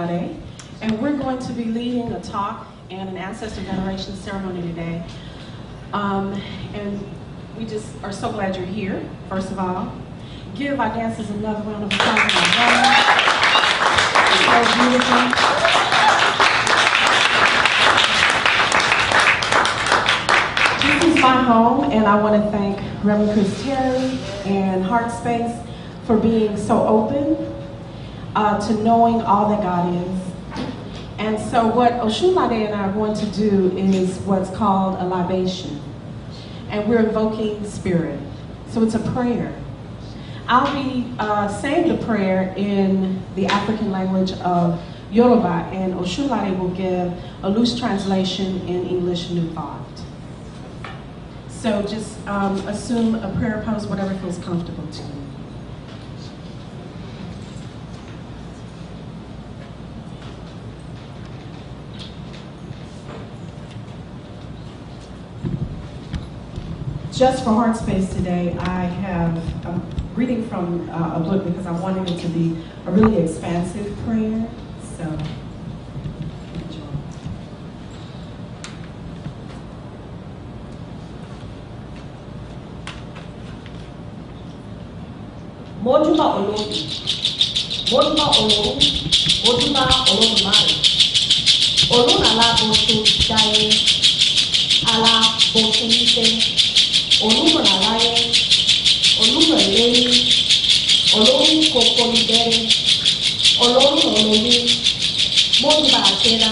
Osunlade, and we're going to be leading a talk and an Ancestral Veneration Ceremony today. And we just are so glad you're here, first of all. Give our dancers another round of applause. So beautiful. This is my home, and I want to thank Reverend Chris Terry and HearstSpace for being so open to knowing all that God is. And so what Oshunlade and I are going to do is what's called a libation. And we're invoking spirit. So it's a prayer. I'll be saying the prayer in the African language of Yoruba, and Oshunlade will give a loose translation in English New Thought. So just assume a prayer pose, whatever feels comfortable to you. Just for HeartSpace today, I'm reading from a book because I wanted it to be a really expansive prayer. So, enjoy. Mojuba Olódù, Mojuba Ọ̀run, Mojuba Olódùmarè. Ọ̀run alábòsùn dáyé, alábòsùn níṣẹ́. Olúmọ̀nà láyé, olúmọ̀ lẹ́yìn, olórí kòkó ìbẹ̀rẹ̀, olórí olórí, mọ́júbà àṣẹdá,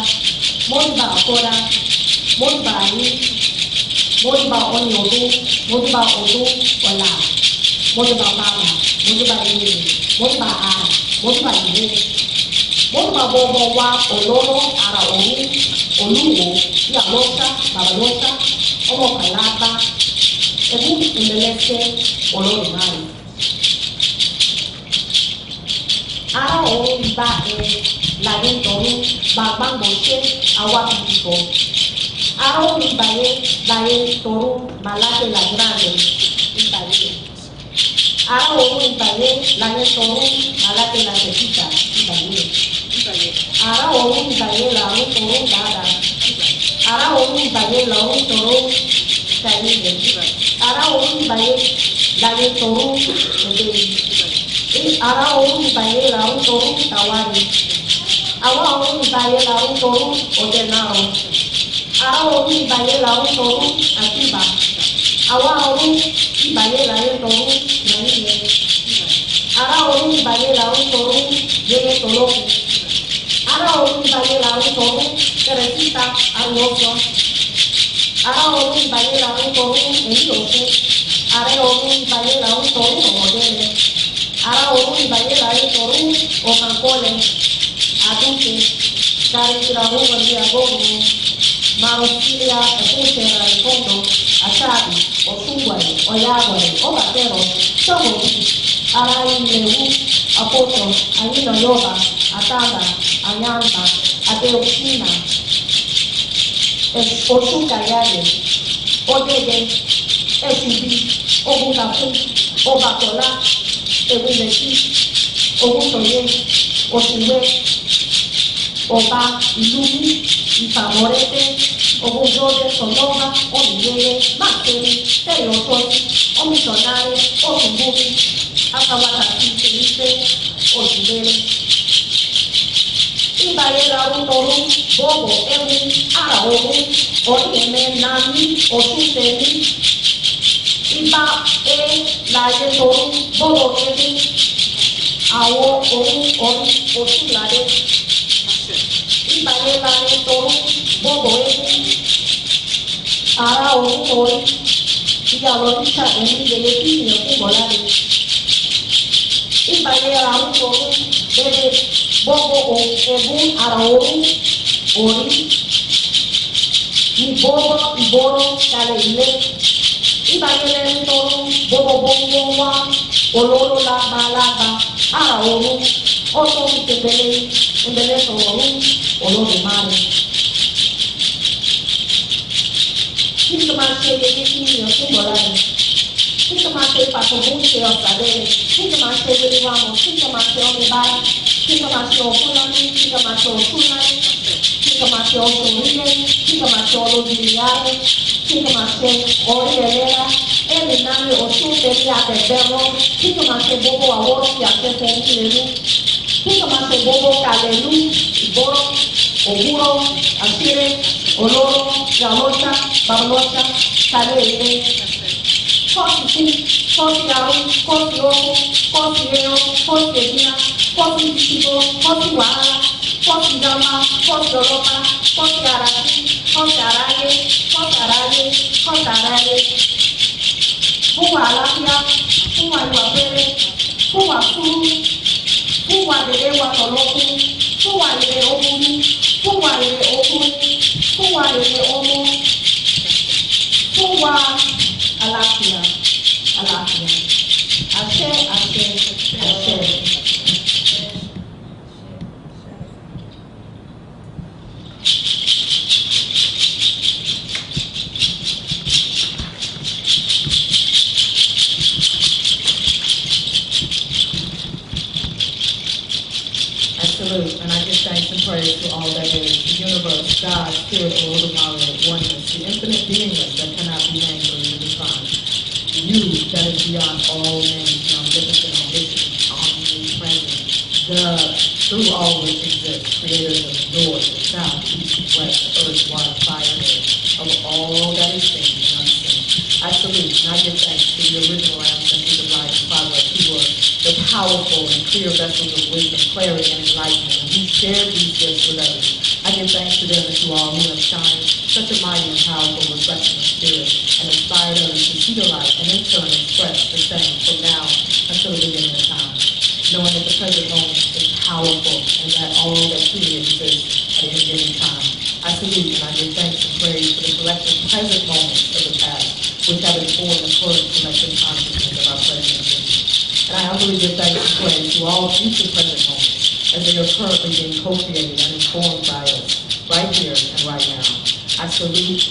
mọ́júbà àkọ́dá, mọ́júbà ayé, mọ́júbà ọ̀nì ọdún, mọ́júbà ọdún ọ̀la, mọ́júbà bàbà, mọ́júbà ìwé, mọ́júbà àrà, mọ́júbà ìwé, mọ́júbà bọ̀bọ̀ wa ọlọ́rọ̀ ara ọ̀run, olúwo, ìyàlọ́sà, bàbàlọ́sà, ọmọ kàlábà. Ebu mbeleke Olódùmarè. Ara òun ìbá làyé tọ̀run gbàgbàgbọ̀ ṣe àwa bìbọ̀. Ara òun ìbàyé làyé tọ̀run màláṣẹ làgbàgbẹ̀ ìbàyé. Ara òun ìbàyé làyé tọ̀run màláṣẹ làgbẹ̀kìtà ìbàyé. Ara òun ìbàyé làrún tọ̀run dáadáa. Ara òun ìbàyé làrún tọ̀run kàyé. Ara òun ìbàyé láyé tọrún òde yìí. Ara òun ìbàyé làwọn tọrún tàwárí. Àwa òun ìbàyé làwọn tọrún òde náà. Ara òun ìbàyé làwọn tọrún àtìbà. Àwa òun ìbàyé láyé tọrún nàìjíríà. Ara òun ìbàyé làwọn tọrún yẹyẹ tọlọ́kù. Ara òun ìbàyé làwọn tọrún tẹrẹsíta àwọn ọ̀sán. Ara òun ìbàyé làwọn tọrún èyí òfin. Ara òun ìbàyé làwọn tọrún ọmọdé. Ara òun ìbàyé làwọn tọrún ọmọkọ́lẹ̀. Àdúgbò kárí ìràwọ̀ wọlé agbóhùn. Marosilia ẹ̀kúnṣẹ̀ra ìfọ̀nà àṣàbí ọ̀túnwàlẹ̀ ọ̀yàwàlẹ̀ ọ̀bàtẹ̀rọ̀ sọ̀rọ̀ ara ilẹ̀-ewu àpòtọ̀ àyínàyọ̀bà àtàbà àyàǹbà àbẹ̀òkúnà. Oṣùkàyàlẹ̀, ọ̀dẹ̀dẹ̀, ẹ̀sùnbí, ogunlàfún, ọbàtọ̀lá, ewúrẹ́sí, ogúntọ̀yẹ, òṣùwẹ̀, ọba ìlú ìfàmọ́rẹ́tẹ́, ogúnjọ́dẹ sọ̀lọ́ba, ọ̀nìyẹyẹ, máàkẹ́rẹ́, tẹ̀lé ọ̀tọ́sí, ọ̀mùsọ̀nárẹ́, ọ̀tùnbómi, akawàtàkì ìṣèlúfẹ́, òṣùwẹ̀rẹ́. Ìbàyè làwọn tọrọ bọ̀bọ̀ ẹ̀mú ara ọ̀hún ọ̀dẹ̀mẹ̀ nàní ọ̀túnfẹ̀mí. Ìbà láyé tọrọ bọ̀bọ̀ ẹ̀mú àwọn ọ̀hún Ọ̀ṣunládé. Ìbàyè láyé tọrọ bọ̀bọ̀ ẹ̀mú ara ọ̀hún tọrọ ìyàwó níta ẹ̀mí lèlè tí ìyẹn fún bọ̀láde. Ìbàyè làwọn tọrọ bẹ̀rẹ̀ bọ́bọ̀ ẹ̀bùn ara ọ̀hún orí ìbọ̀rọ̀ kalẹ̀ ilé. Ìbàyẹ̀lẹ̀ ń tọrọ bọ́bọ̀ wá olóró lágbàlagbà ara ọ̀hún ọ̀tọ̀ ìtẹ̀bẹ̀lẹ̀ sọ̀rọ̀ ọ̀hún Olódùmarè. Kí ni máa ṣe yẹ kí ni ìyàn fún bọ̀lá rẹ̀? Chikamate Patobuche of Sadele, Chikamate Willy Ramos, Chikamate Omibara, Chikamate Ofunani, Chikamate Ofunani, Chikamate Osunlade, Chikamate Olodiliare, Chikamate Orielera, Elinami Oshunfemi Williams, Chikamate Bobo Awosi Akefonkileru, Chikamate Bobo Kalelu, Iboro, Oguro, Asire, Oloro, Yalocha, Babalocha, Kalele, Kosi, Kosi Aru, Kosi Oku, Kosi Eo, Kosi Edina, Kosi Bisigo, Kosi Wahala, Kosi Dama, Kosi Oropa, Kosi Araki, Kosi Araye, Kosi Araye, Kosi Araye. Fún wa àlàáfíà, fún wa ìwà péré, fún wa sùúrù, fún wa dèrè wa tọ̀lọ́kùn, fún wa èrè okùnrin, fún wa èrè okùnrin, fún wa èrè ọmọ, fún wa àlàáfíà, àlàáfíà. Àṣẹ, àṣẹ, àṣẹ. And I give thanks and praise to all that is, the universe, God, Spirit, or Olodumare, oneness, the infinite beingness that cannot be named or even defined. You that is beyond all names, omnipotent, omniscient, omnipresent, the through all which exists, creators of the Lord, the sound, the east, the west, the earth, water, fire, and air, of all that is seen and unseen. I salute and I give thanks to the original ancestors of life and progress who were the powerful and clear vessels of wisdom, clarity, and enlightenment, and who shared these gifts with others. I give thanks to them and to all who have shined such a mighty and powerful reflection of spirit and inspired others to see the light and in turn express the same from now until the beginning of time. Knowing that the present moment is powerful and that all that truly exists at any given time. I salute and I give thanks and praise for the collective present moments of the past, which have informed the current collective consciousness of our present existence. And I humbly give thanks and praise to all future present moments as they are currently being co-created and informed by us right here and right now. I salute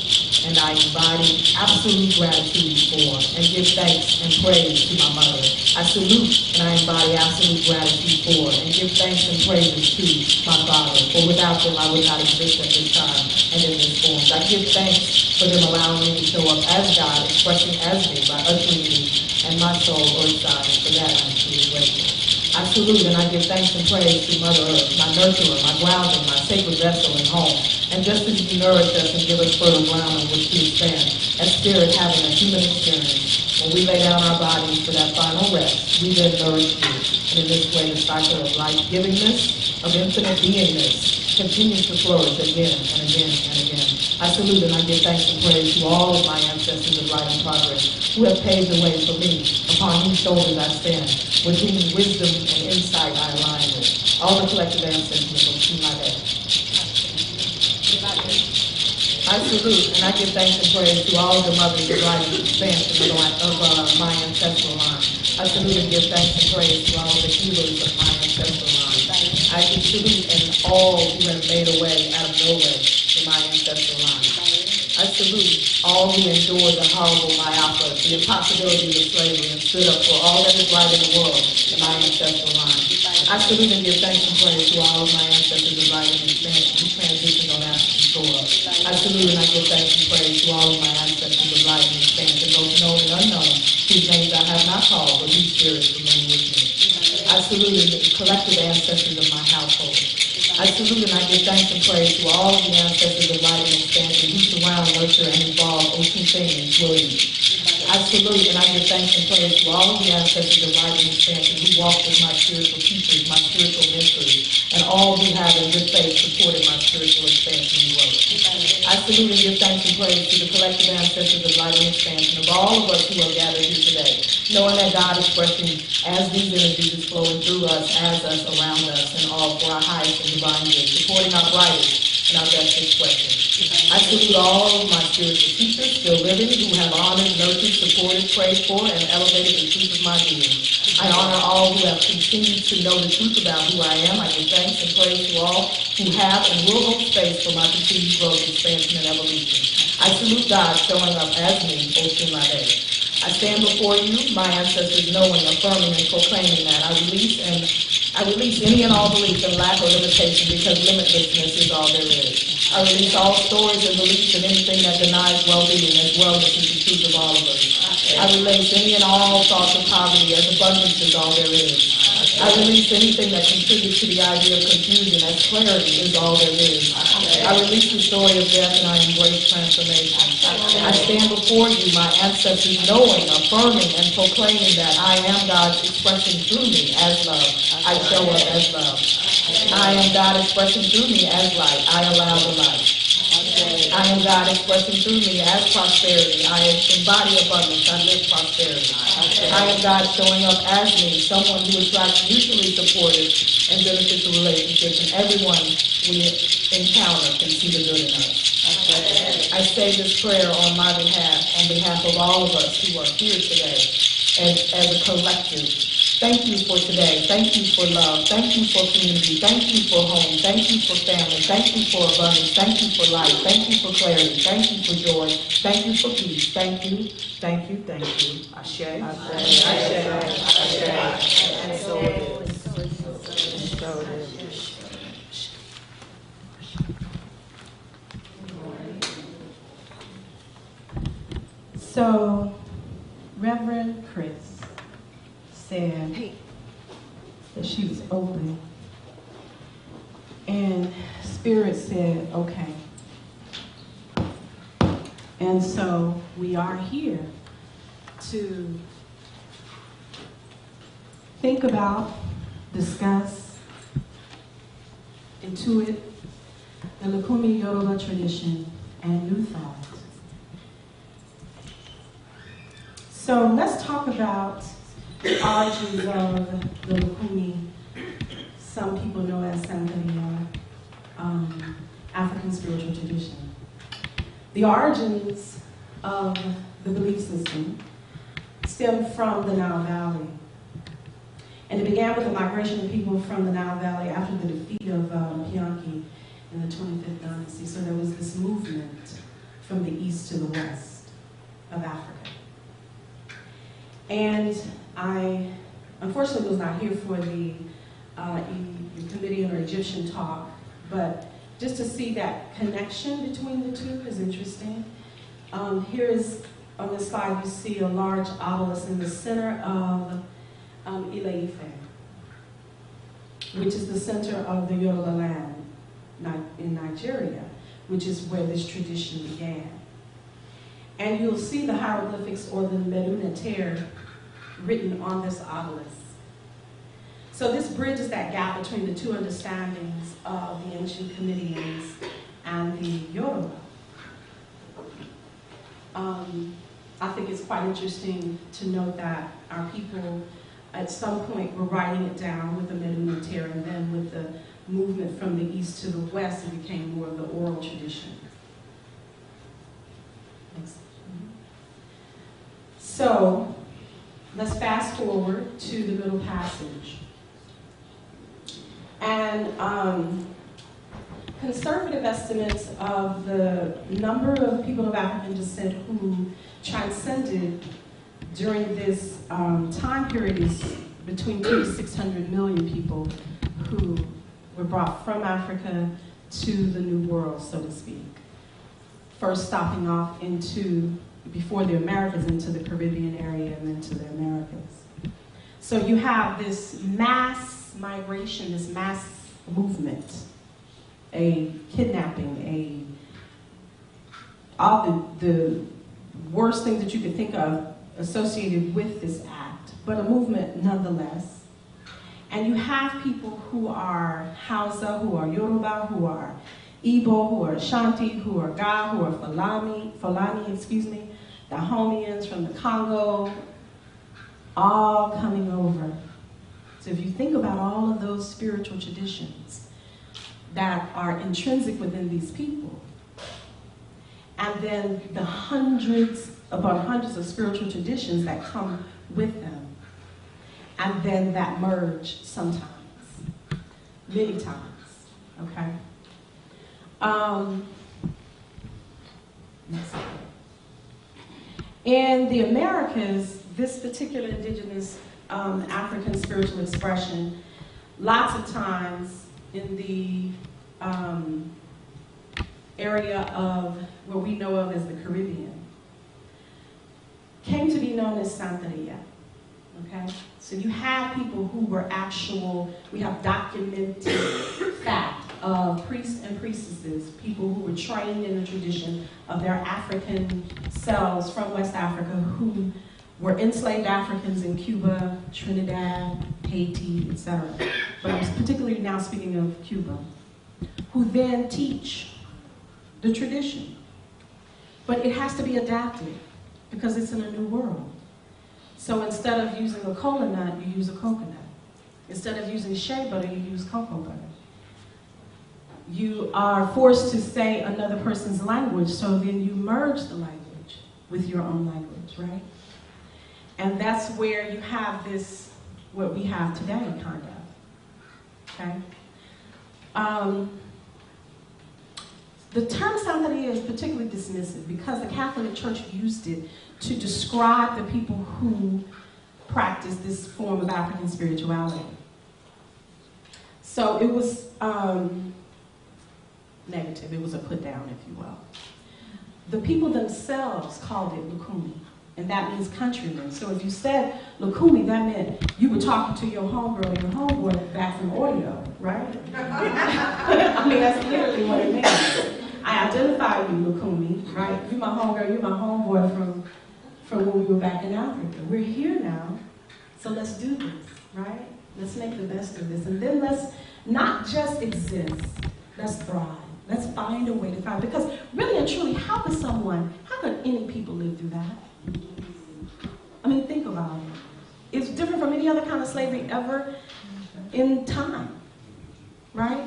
and I embody absolute gratitude for and give thanks and praise to my mother. I salute and I embody absolute gratitude for and give thanks and praises to my father, for without them I would not exist at this time and in this form. I give thanks for them allowing me to show up as God, expressing as me by uttering me and my soul earthside, and for that I'm truly grateful. I salute and I give thanks and praise to Mother Earth, my nurturer, my grounding, my sacred vessel and home. And just as you nourish us and give us fertile ground on which to expand, as spirit having a human experience, when we lay down our bodies for that final rest, we then nourish you. And in this way, the cycle of life-givingness, of infinite beingness, continues to flourish again and again and again. I salute and I give thanks and praise to all of my ancestors of light and progress who have paved the way for me, upon whose shoulders I stand, with whom wisdom and insight I align with. All the collective ancestors of Oshunlade. I salute and I give thanks and praise to all the mothers of life and expansion of my ancestral line. I salute and give thanks and praise to all the healers of my ancestral line. I salute and all who have made a way out of no way in my ancestral line. I salute all who endured the horrible myopia, the impossibility of slavery, and stood up for all that is right in the world in my ancestral line. I salute and give thanks and praise to all of my ancestors of light and expansion who transitioned on African soil. I salute and I give thanks and praise to all of my ancestors of light and expansion, those known and unknown, whose names I have not called, but whose spirits remain with me. I salute the collective ancestors of my household. I salute and I give thanks and praise to all the ancestors of light and expansion who surround, nurture, and evolve Oshunfemi Williams. I salute and I give thanks and praise to all of the ancestors of light and expansion who walk with my spiritual teachers, my spiritual mentors, and all who have in good faith supported my spiritual expansion and growth. I salute and give thanks and praise to the collective ancestors of light and expansion of all of us who are gathered here today, knowing that God is expressing as these energies is flowing through us, as us, around us, and all for our highest and divine good, supporting our brightest and our best expression. I salute all of my spiritual teachers still living who have honored, nurtured, supported, prayed for, and elevated the truth of my being. I honor all who have continued to know the truth about who I am. I give thanks and praise to all who have and will hold space for my continued growth, expansion, and evolution. I salute God showing up as me, Oshunlade. I stand before you, my ancestors, knowing, affirming, and proclaiming that I release any and all belief in lack or limitation, because limitlessness is all there is. I release all stories and beliefs and anything that denies well-being, as wellness is the truth of all of us. I release any and all thoughts of poverty, as abundance is all there is. I release anything that contributes to the idea of confusion, as clarity is all there is. I release the story of death, and I embrace transformation. I stand before you, my ancestors, knowing, affirming, and proclaiming that I am God's expressing through me as love. I show up as love. I am God expressing through me as light. I allow the light. I am God expressing through me as prosperity. I embody abundance. I live prosperity. I am God showing up as me, someone who attracts mutually supportive and beneficial relationships, and everyone we encounter can see the good in us. I say this prayer on my behalf, on behalf of all of us who are here today, as a collective. Thank you for today. Thank you for love. Thank you for community. Thank you for home. Thank you for family. Thank you for abundance. Thank you for life. Thank you for clarity. Thank you for joy. Thank you for peace. Thank you. Thank you. Thank you. Ashe. Ashe. Ashe. Ashe. And so it is. And so it is. So, Reverend Chris said that she was open, and Spirit said, okay. And so we are here to think about, discuss, intuit the Lukimi Yoruba Tradition and New Thought. So let's talk about the origins of the Lukimi, some people know as Santeria, African spiritual tradition. The origins of the belief system stem from the Nile Valley. And it began with the migration of people from the Nile Valley after the defeat of Pianki in the 25th dynasty. So there was this movement from the east to the west of Africa. And I, unfortunately, was not here for the Committee or Egyptian talk, but just to see that connection between the two is interesting. Here is, on this slide, you see a large obelisk in the center of Ile-Ife, which is the center of the Yoruba land in Nigeria, which is where this tradition began. And you'll see the hieroglyphics or the Medu-Neter written on this obelisk. So this bridges that gap between the two understandings of the ancient Comedians and the Yoruba. I think it's quite interesting to note that our people at some point were writing it down with the Medu-Neter, and then with the movement from the east to the west, it became more of the oral tradition. Next. So let's fast forward to the Middle Passage. And conservative estimates of the number of people of African descent who transcended during this time period is between 200 to 600 million people who were brought from Africa to the New World, so to speak. First stopping off before the Americas, into the Caribbean area and then to the Americas. So you have this mass migration, this mass movement, a kidnapping, all the worst things that you could think of associated with this act, but a movement nonetheless. And you have people who are Hausa, who are Yoruba, who are Igbo, who are Ashanti, who are Ga, who are Fulani, Dahomians from the Congo, all coming over. So if you think about all of those spiritual traditions that are intrinsic within these people, and then the hundreds of spiritual traditions that come with them, and then that merge sometimes, many times, okay? Next slide. In the Americas, this particular indigenous African spiritual expression, lots of times in the area of what we know of as the Caribbean, came to be known as Santeria. Okay? So you have people who were we have documented fact of priests and priestesses, people who were trained in the tradition of their African selves from West Africa, who were enslaved Africans in Cuba, Trinidad, Haiti, etc. But I'm particularly now speaking of Cuba, who then teach the tradition. But it has to be adapted because it's in a new world. So instead of using a cola nut, you use a coconut. Instead of using shea butter, you use cocoa butter. You are forced to say another person's language, so then you merge the language with your own language, right? And that's where you have this, what we have today, kind of, okay? The term Santeria is particularly dismissive because the Catholic Church used it to describe the people who practice this form of African spirituality. So it was negative, it was a put down, if you will. The people themselves called it Lukumi, and that means countrymen. So if you said Lukumi, that meant you were talking to your homegirl or your homeboy back from audio, right? I mean, that's literally what it means. I identify you, Lukumi, right? You my homegirl, you my homeboy from when we were back in Africa. We're here now, so let's do this, right? Let's make the best of this. And then let's not just exist, let's thrive. Let's find a way to thrive. Because really and truly, how could any people live through that? I mean, think about it. It's different from any other kind of slavery ever in time, right?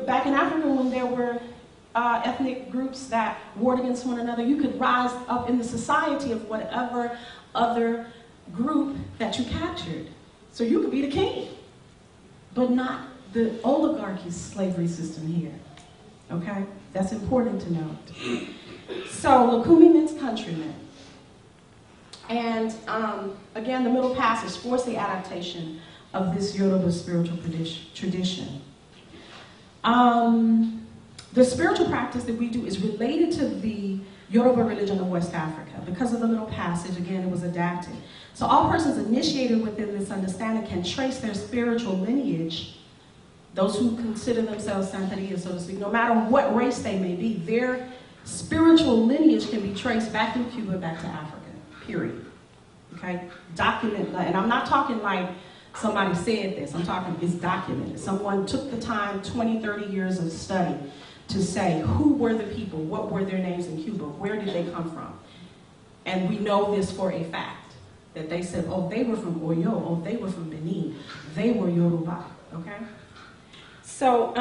Back in Africa, when there were ethnic groups that warred against one another, you could rise up in the society of whatever other group that you captured. So you could be the king, but not the oligarchy slavery system here, okay? That's important to note. So Lukumi means countrymen. And again, the Middle Passage forced the adaptation of this Yoruba spiritual tradition. The spiritual practice that we do is related to the Yoruba religion of West Africa. Because of the Middle Passage, again, it was adapted. So all persons initiated within this understanding can trace their spiritual lineage, those who consider themselves Santeria, so to speak, no matter what race they may be, their spiritual lineage can be traced back from Cuba, back to Africa, period. Okay? Document, and I'm not talking like somebody said this, I'm talking it's documented. Someone took the time, 20, 30 years of study, to say who were the people, what were their names in Cuba, where did they come from? And we know this for a fact, that they said, oh, they were from Oyo, oh, they were from Benin, they were Yoruba, okay? So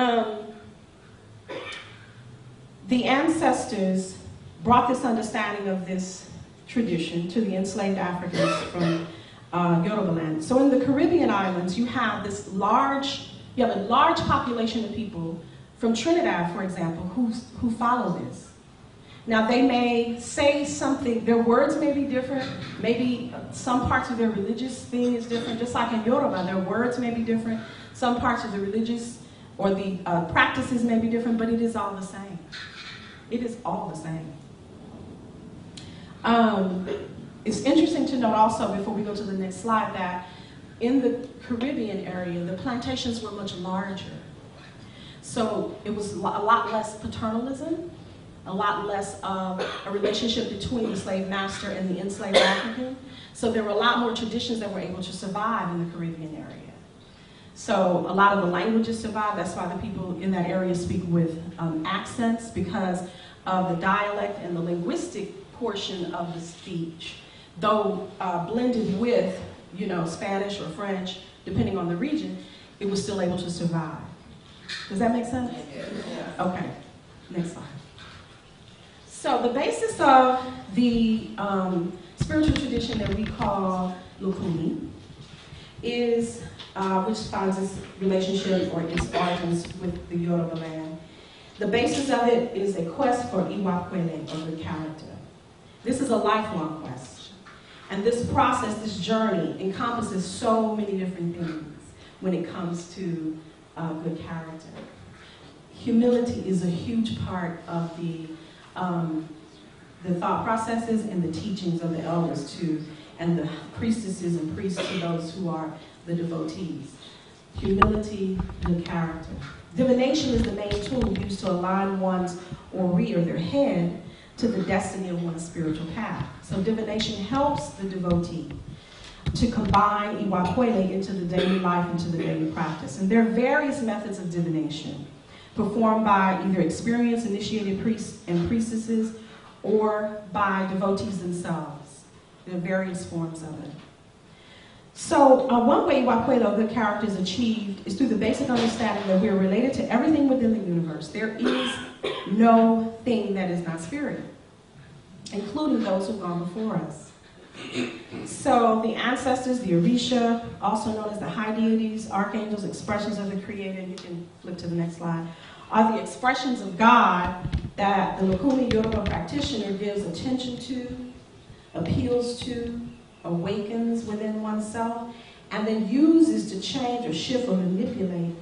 the ancestors brought this understanding of this tradition to the enslaved Africans from Yoruba land. So in the Caribbean islands, you have a large population of people from Trinidad, for example, who follow this. Now they may say something, their words may be different, maybe some parts of their religious thing is different, just like in Yoruba, their words may be different, some parts of the religious or the practices may be different, but it is all the same. It is all the same. It's interesting to note also, before we go to the next slide, that in the Caribbean area, the plantations were much larger. So it was a lot less paternalism, a lot less of a relationship between the slave master and the enslaved African. So there were a lot more traditions that were able to survive in the Caribbean area. So a lot of the languages survive. That's why the people in that area speak with accents, because of the dialect and the linguistic portion of the speech, though blended with, Spanish or French, depending on the region, it was still able to survive. Does that make sense? Yeah. Okay, next slide. So the basis of the spiritual tradition that we call Lukumi is, which finds its relationship or its origins with the Yoruba land. The basis of it is a quest for Iwakwele, or good character. This is a lifelong quest. And this process, this journey, encompasses so many different things when it comes to good character. Humility is a huge part of the thought processes and the teachings of the elders too, and the priestesses and priests to those who are the devotees. Humility, good character. Divination is the main tool used to align one's ori, or their head, to the destiny of one's spiritual path. So divination helps the devotee to combine Iwakwele into the daily life, into the daily practice. And there are various methods of divination performed by either experienced initiated priests and priestesses or by devotees themselves. There are various forms of it. So one way Iwakwele, good character, is achieved is through the basic understanding that we are related to everything within the universe. There is no thing that is not spirit, including those who've gone before us. So the ancestors, the Orisha, also known as the high deities, archangels, expressions of the Creator, and you can flip to the next slide, are the expressions of God that the Lukimi Yoruba practitioner gives attention to, appeals to, awakens within oneself, and then uses to change or shift or manipulate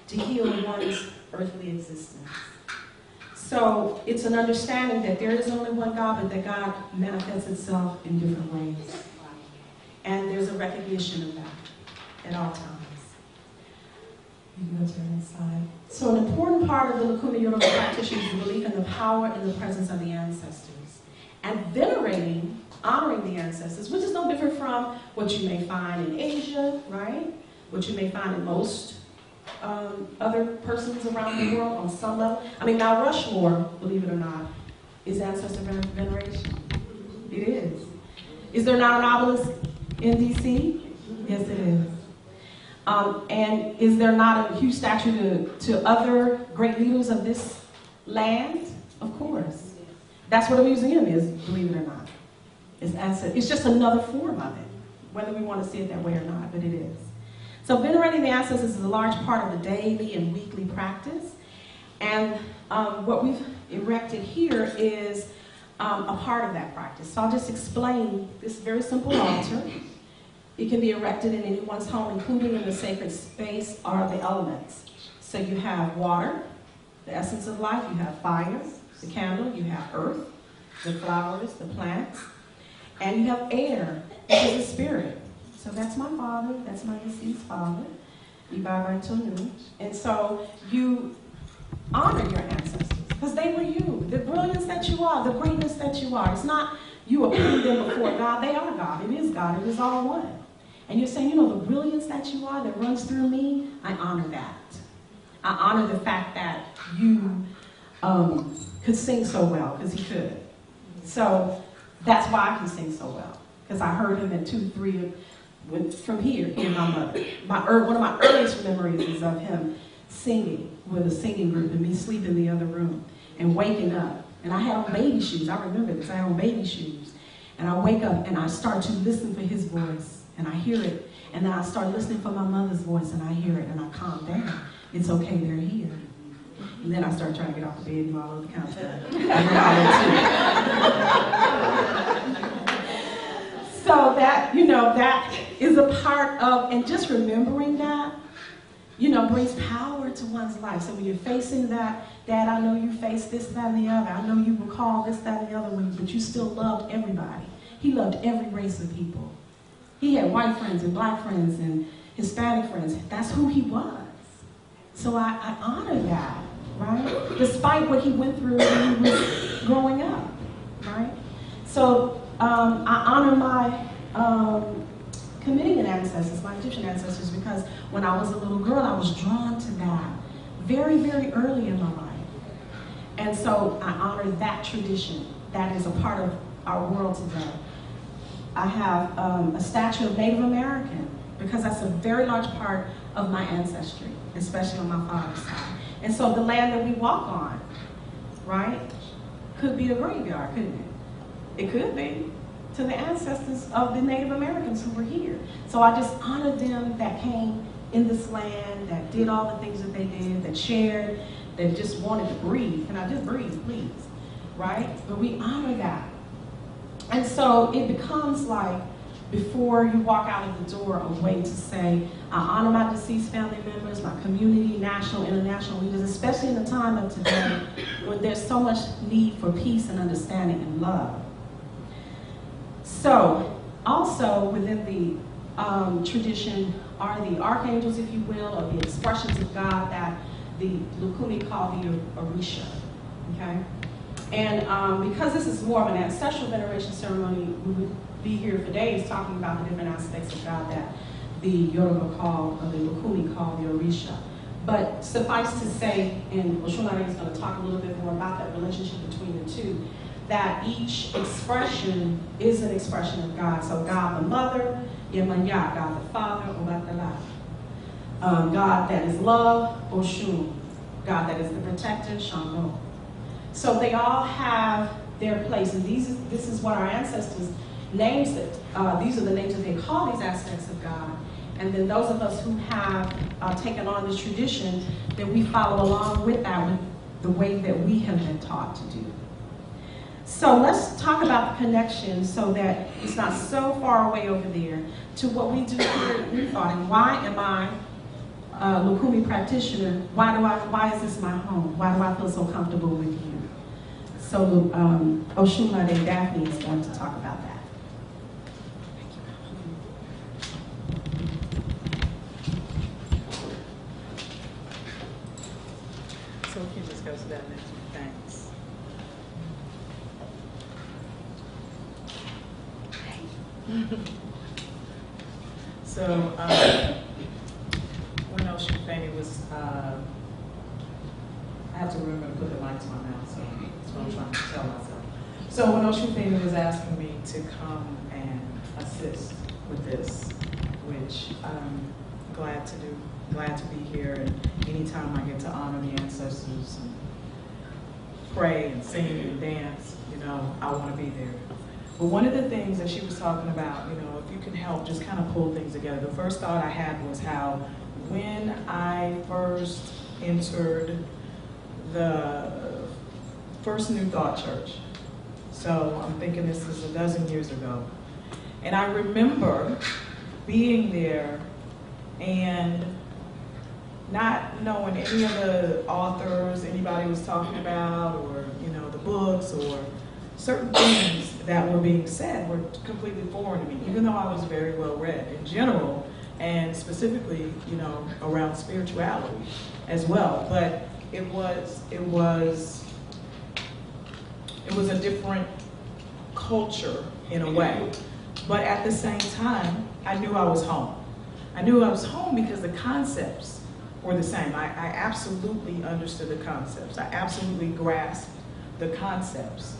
to heal one's earthly existence. So it's an understanding that there is only one God, but that God manifests itself in different ways. And there's a recognition of that at all times. You can go to the next slide. So an important part of the Lukimi Yoruba practitioner is the belief in the power and the presence of the ancestors. And venerating, honoring the ancestors, which is no different from what you may find in Asia, right? What you may find in most other persons around the world on some level. I mean, Mount Rushmore, believe it or not, is ancestor veneration. It is. Is there not an obelisk in D.C.? Yes, it is. And is there not a huge statue to other great leaders of this land? Of course. That's what a museum is, believe it or not. It's just another form of it, whether we want to see it that way or not, but it is. So venerating the ancestors is a large part of the daily and weekly practice. And what we've erected here is a part of that practice. So I'll just explain this very simple altar. It can be erected in anyone's home, including in the sacred space are the elements. So you have water, the essence of life, you have fire, the candle, you have earth, the flowers, the plants, and you have air, which is the spirit. So that's my father, that's my deceased father, Ibaba Tonu. And so you honor your ancestors, because they were you, the brilliance that you are, the greatness that you are. It's not you appearing them before God, they are God, it is God, it is all one. And you're saying, you know, the brilliance that you are that runs through me, I honor that. I honor the fact that you could sing so well, because he could. So that's why I can sing so well, because I heard him at 2, 3 from here in my mother. One of my earliest memories is of him singing with a singing group and me sleeping in the other room and waking up. And I had on baby shoes. I remember this. I had on baby shoes. And I wake up and I start to listen for his voice. And I hear it. And then I start listening for my mother's voice and I hear it and I calm down. It's okay, they're here. And then I start trying to get off the bed and all over the kind of stuff. So that, you know, that is a part of, and just remembering that, you know, brings power to one's life. So when you're facing that, Dad, I know you faced this, that, and the other. I know you recall this, that, and the other one, but you still loved everybody. He loved every race of people. He had white friends and black friends and Hispanic friends. That's who he was. So I honor that, right? Despite what he went through when he was growing up, right? So I honor my Canadian ancestors, my Egyptian ancestors, because when I was a little girl, I was drawn to that very, very early in my life. And so I honor that tradition. That is a part of our world today. I have a statue of Native American, because that's a very large part of my ancestry, especially on my father's side. And so the land that we walk on, right, could be the graveyard, couldn't it? It could be, to the ancestors of the Native Americans who were here. So I just honor them that came in this land, that did all the things that they did, that shared, that just wanted to breathe. Can I just breathe, please? Right? But we honor that. And so it becomes like, before you walk out of the door, a way to say, I honor my deceased family members, my community, national, international leaders, especially in the time of today when there's so much need for peace and understanding and love. So, also within the tradition are the archangels, if you will, or the expressions of God that the Lukimi call the Orisha, okay? And because this is more of an ancestral veneration ceremony, we would be here for days talking about the different aspects of God that the Yoruba call, or the Lukumi call the Orisha. But suffice to say, and Oshunlade is going to talk a little bit more about that relationship between the two, that each expression is an expression of God. So God the Mother, Yemanya, God the Father, Obatala. God that is love, Oshun. God that is the protector, Shango. So they all have their place, and this is what our ancestors names it. These are the names that they call these aspects of God. And then those of us who have taken on this tradition, then we follow along with that, with the way that we have been taught to do. So let's talk about the connection so that it's not so far away over there to what we do here at New Thought. And why am I a Lukumi practitioner? Why is this my home? Why do I feel so comfortable with you? So Oshunlade Daphne is going to talk about that. So we can just go to that next one. Thanks. So when Oshunfemi was, I have to remember to put the mic to my mouth, so that's what I'm trying to tell myself. So when Oshunfemi was asking me to come and assist with this, which I'm glad to do, glad to be here, and anytime I get to honor the ancestors and pray and sing and dance, you know, I want to be there. But one of the things that she was talking about, you know, if you can help just kind of pull things together, the first thought I had was how when I first entered the first New Thought Church, so I'm thinking this is a dozen years ago, and I remember being there and not knowing any of the authors anybody was talking about, or, you know, the books, or certain things that were being said were completely foreign to me, even though I was very well read in general, and specifically, you know, around spirituality as well. But it was a different culture in a way. But at the same time, I knew I was home. I knew I was home because the concepts were the same. I absolutely understood the concepts. I absolutely grasped the concepts.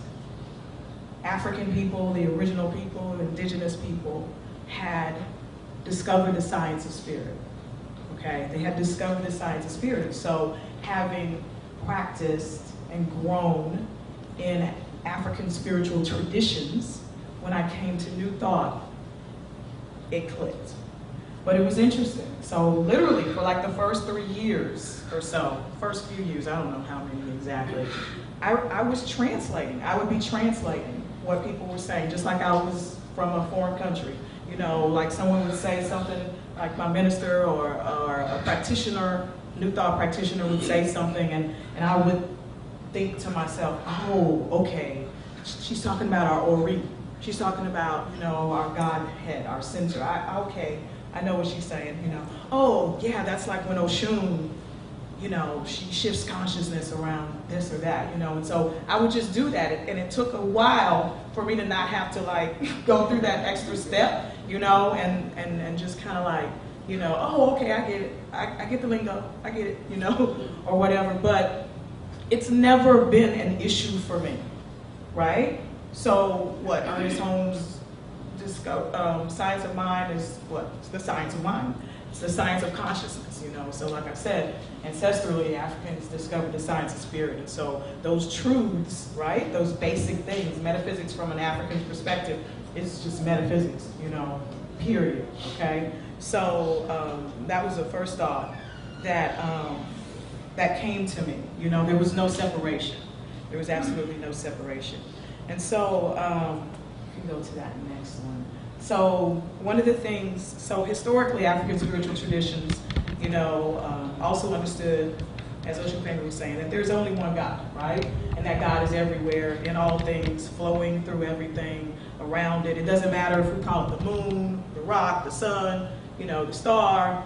African people, the original people, indigenous people had discovered the science of spirit, okay? They had discovered the science of spirit. So having practiced and grown in African spiritual traditions, when I came to New Thought, it clicked. But it was interesting. So literally for like the first 3 years or so, first few years, I don't know how many exactly, I was translating. I would be translating what people were saying, just like I was from a foreign country. You know, like someone would say something, like my minister or a practitioner, New Thought practitioner would say something, and I would think to myself, oh, okay, she's talking about our Ori. She's talking about, you know, our Godhead, our center. Okay, I know what she's saying, you know. Oh, yeah, that's like when Oshun, you know, she shifts consciousness around this or that, you know. And so I would just do that, and it took a while for me to not have to like go through that extra step, you know, and just kind of like, you know, oh, okay, I get it. I get the lingo, I get it, you know, or whatever. But it's never been an issue for me, right? So what, Ernest Holmes' science of mind is what? It's the science of mind. It's the science of consciousness, you know. So like I said, ancestrally, Africans discovered the science of spirit. And so those truths, right, those basic things, metaphysics from an African perspective, is just metaphysics, you know, period, okay? So that was the first thought that, that came to me. You know, there was no separation. There was absolutely no separation. And so You can go to that next one. So one of the things, so historically African spiritual traditions, you know, also understood, as Oshunfemi was saying, that there's only one God, right? And that God is everywhere, in all things, flowing through everything around it. It doesn't matter if we call it the moon, the rock, the sun, you know, the star,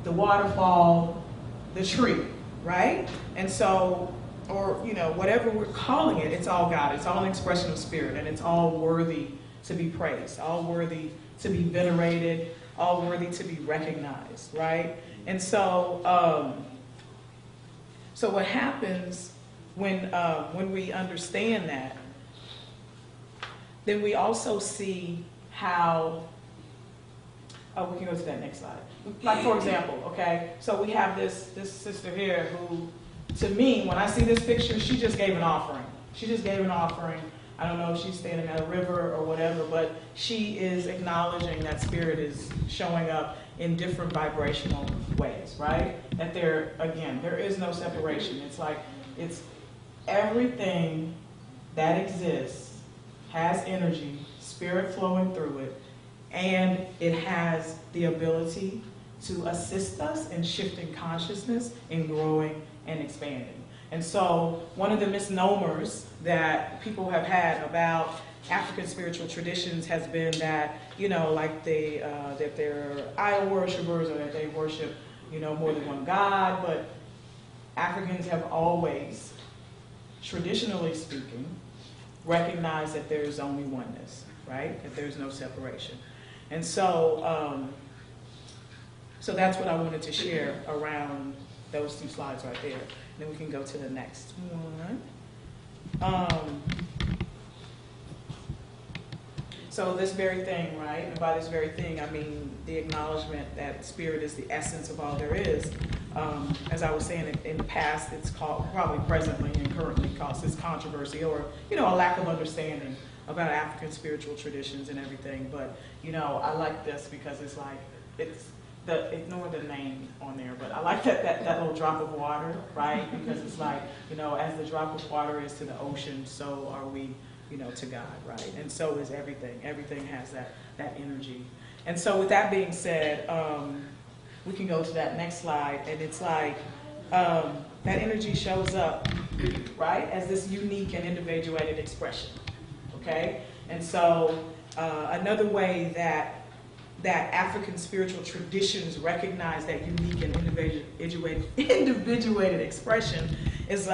the waterfall, the tree, right? And so, or, you know, whatever we're calling it, it's all God. It's all an expression of spirit, and it's all worthy to be praised, all worthy to be venerated, all worthy to be recognized, right? And so, so what happens when we understand that, then we also see how, oh, we can go to that next slide. Like, for example, okay, so we have this sister here who, to me, when I see this picture, she just gave an offering. She just gave an offering. I don't know if she's standing at a river or whatever, but she is acknowledging that spirit is showing up in different vibrational ways, right? That there, again, there is no separation. It's like, it's everything that exists has energy, spirit flowing through it, and it has the ability to assist us in shifting consciousness, in growing and expanding. And so one of the misnomers that people have had about African spiritual traditions has been that, you know, like they, that they're idol worshipers, or that they worship, you know, more than one God. But Africans have always, traditionally speaking, recognized that there's only oneness, right? That there's no separation. And so, so that's what I wanted to share around those two slides right there. Then we can go to the next one. So this very thing, right? And by this very thing, I mean the acknowledgement that spirit is the essence of all there is. As I was saying in the past, it's called, probably presently and currently causes controversy, or, you know, a lack of understanding about African spiritual traditions and everything. But, you know, I like this because it's like, it's, ignore the name on there, but I like that little drop of water, right? Because it's like, you know, as the drop of water is to the ocean, so are we, you know, to God, right? And so is everything. Everything has that energy. And so with that being said, we can go to that next slide, and it's like, that energy shows up, right, as this unique and individuated expression, okay? And so another way that African spiritual traditions recognize that unique and individuated expression is,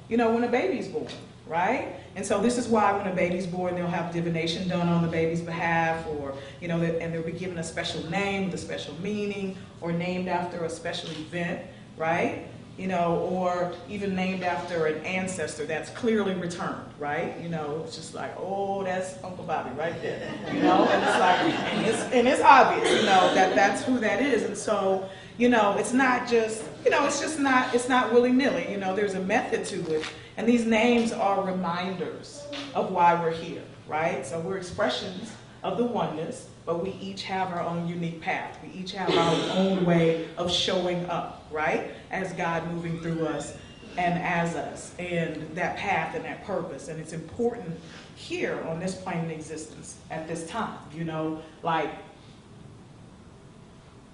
you know, when a baby's born, right? And so this is why when a baby's born, they'll have divination done on the baby's behalf, or, you know, and they'll be given a special name with a special meaning, or named after a special event, right? You know, or even named after an ancestor that's clearly returned, right? You know, it's just like, oh, that's Uncle Bobby right there, you know? And it's like, and it's obvious, you know, that that's who that is. And so, you know, it's not just, you know, it's not willy-nilly, you know, there's a method to it. And these names are reminders of why we're here, right? So we're expressions of the oneness, but we each have our own unique path. We each have our own way of showing up, right? As God moving through us and as us, and that path and that purpose. And it's important here on this plane of existence at this time, you know, like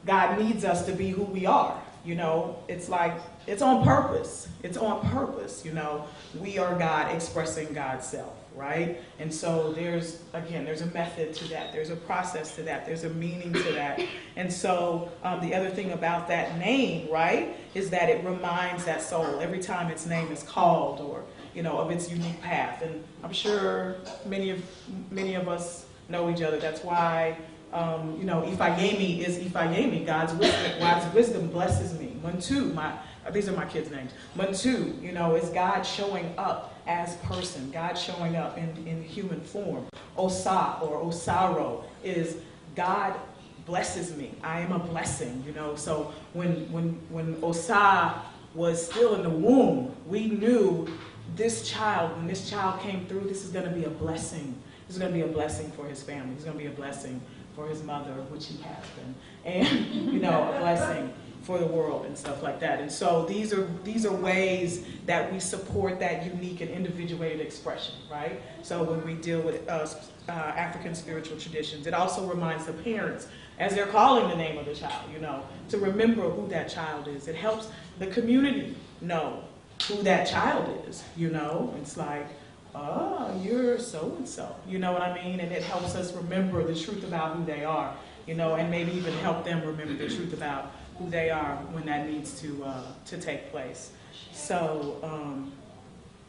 God needs us to be who we are, you know. It's like, it's on purpose. It's on purpose, you know. We are God expressing God's self, right? And so there's a method to that. There's a process to that. There's a meaning to that. And so the other thing about that name, right, is that it reminds that soul every time its name is called, or, you know, of its unique path. And I'm sure many of us know each other. That's why, you know, Ifayemi is Ifayemi. God's wisdom blesses me. Muntu, these are my kids' names. Muntu, you know, is God showing up as person, God showing up in human form. Osa, or Osaro, is God blesses me. I am a blessing, you know. So when Osa was still in the womb, we knew this child, when this child came through, this is going to be a blessing. This is going to be a blessing for his family. It's going to be a blessing for his mother, which he has been. And, you know, a blessing for the world and stuff like that. And so these are ways that we support that unique and individuated expression, right? So when we deal with African spiritual traditions, it also reminds the parents, as they're calling the name of the child, to remember who that child is. It helps the community know who that child is, It's like, oh, you're so-and-so, you know what I mean? And it helps us remember the truth about who they are, and maybe even help them remember the truth about who they are when that needs to take place. So,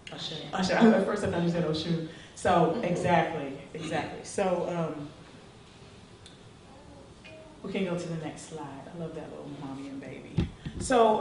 Oshun. At first I thought you said Oshun. So, exactly. So, we can go to the next slide. I love that little mommy and baby. So,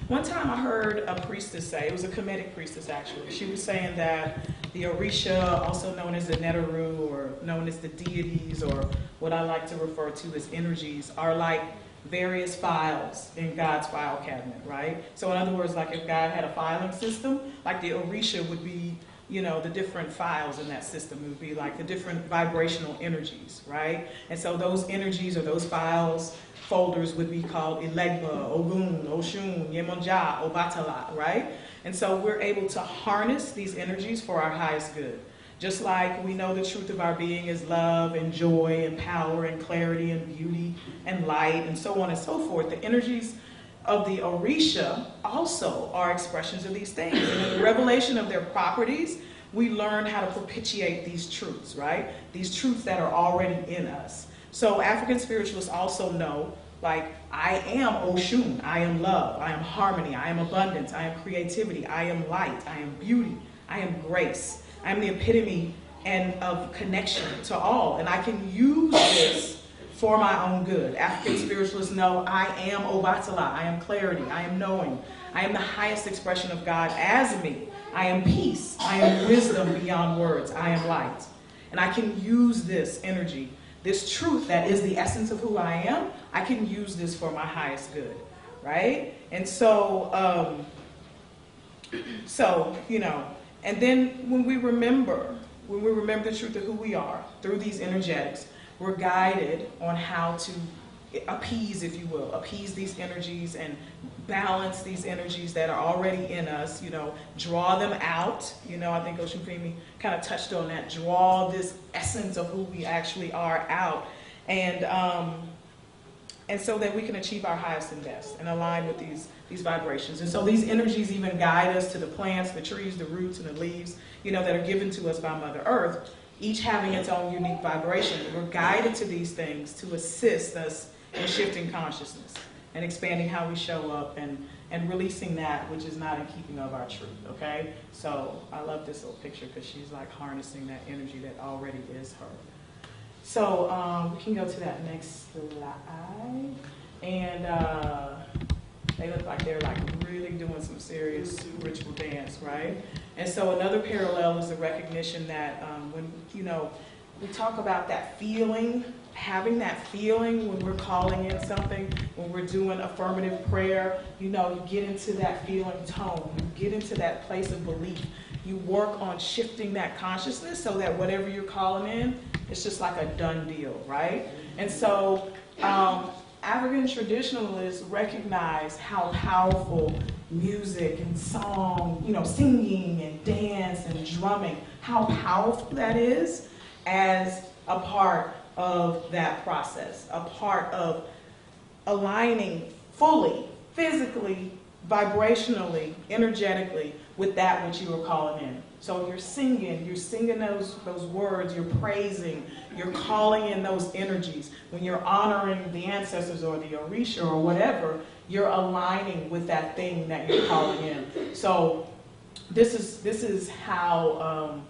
one time I heard a priestess say, it was a Kemetic priestess actually, she was saying that the Orisha, also known as the Neteru, or known as the deities, or what I like to refer to as energies, are like various files in God's file cabinet, right? So in other words, like if God had a filing system, like the Orisha would be, the different files in that system. It would be like the different vibrational energies, right? And so those energies or those files, folders would be called Ilegba, Ogun, Oshun, Yemonja, Obatala, right? And so we're able to harness these energies for our highest good. Just like we know the truth of our being is love and joy and power and clarity and beauty and light and so on and so forth, the energies of the Orisha also are expressions of these things. And in the revelation of their properties, we learn how to propitiate these truths, right? These truths that are already in us. So African spiritualists also know, like, I am Oshun, I am love, I am harmony, I am abundance, I am creativity, I am light, I am beauty, I am grace. I am the epitome of connection to all, and I can use this for my own good. African spiritualists know I am Obatala, I am clarity, I am knowing, I am the highest expression of God as me. I am peace, I am wisdom beyond words, I am light. And I can use this energy, this truth that is the essence of who I am, I can use this for my highest good, right? And so, and then when we remember the truth of who we are through these energetics, we're guided on how to appease, if you will, appease these energies and balance these energies that are already in us, draw them out. I think Oshunfemi kind of touched on that, draw this essence of who we actually are out. And so that we can achieve our highest and best and align with these vibrations. And so these energies even guide us to the plants, the trees, the roots, and the leaves, that are given to us by Mother Earth, each having its own unique vibration. We're guided to these things to assist us in shifting consciousness and expanding how we show up and releasing that which is not in keeping of our truth, okay? So I love this little picture because she's like harnessing that energy that already is her. So we can go to that next slide. And they look like they're like really doing some serious ritual dance, right? And so another parallel is the recognition that when, we talk about that feeling, having that feeling when we're calling in something, when we're doing affirmative prayer, you get into that feeling tone, you get into that place of belief. You work on shifting that consciousness so that whatever you're calling in, it's just like a done deal, right? And so African traditionalists recognize how powerful music and song, singing and dance and drumming, how powerful that is as a part of that process, a part of aligning fully, physically, vibrationally, energetically with that which you are calling in. So you're singing those words, you're praising, you're calling in those energies. When you're honoring the ancestors or the Orisha or whatever, you're aligning with that thing that you're calling in. So this is how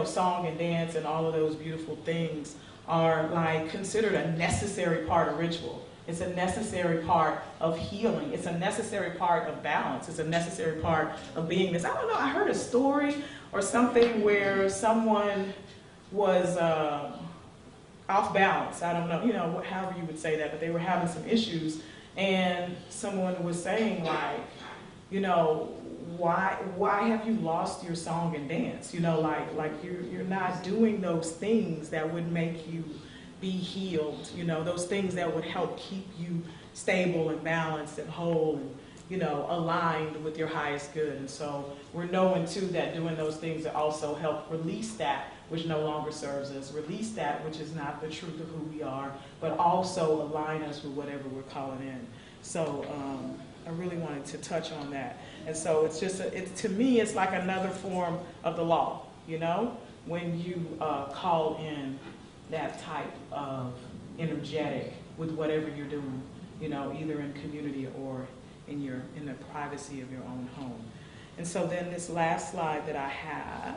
song and dance and all of those beautiful things are like considered a necessary part of ritual. It's a necessary part of healing. It's a necessary part of balance. It's a necessary part of beingness. I don't know, I heard a story or something where someone was off balance. I don't know, however you would say that, but they were having some issues. And someone was saying like, why have you lost your song and dance? Like you're not doing those things that would make you be healed, those things that would help keep you stable and balanced and whole and, you know, aligned with your highest good. And so we're knowing too that doing those things that also help release that which no longer serves us, release that which is not the truth of who we are, but also align us with whatever we're calling in. So I really wanted to touch on that. And so it's just, to me, it's like another form of the law, you know, when you call in that type of energetic with whatever you're doing, you know, either in community or in the privacy of your own home. And so then this last slide that I have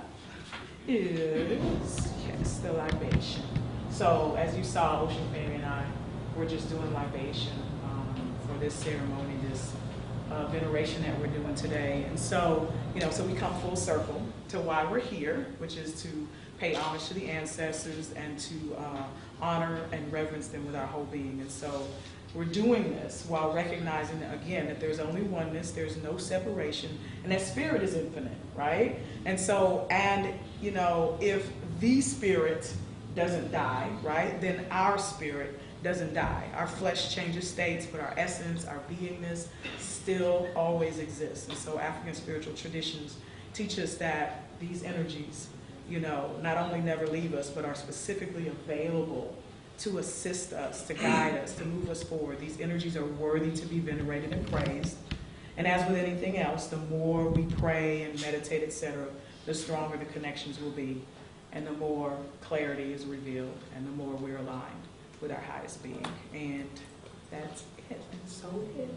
is, yes, the libation. So as you saw, Oshunfemi and I were just doing libation for this ceremony, this veneration that we're doing today. And so, you know, so we come full circle to why we're here, which is to pay homage to the ancestors and to honor and reverence them with our whole being. And so we're doing this while recognizing, again, that there's only oneness, there's no separation, and that spirit is infinite, right? And so, and, you know, if the spirit doesn't die, right, then our spirit doesn't die. Our flesh changes states, but our essence, our beingness still always exists. And so African spiritual traditions teach us that these energies, you know, not only never leave us, but are specifically available to assist us, to guide us, to move us forward. These energies are worthy to be venerated and praised. And as with anything else, the more we pray and meditate, etc., the stronger the connections will be, and the more clarity is revealed, and the more we're aligned with our highest being. And that's it. And so it is.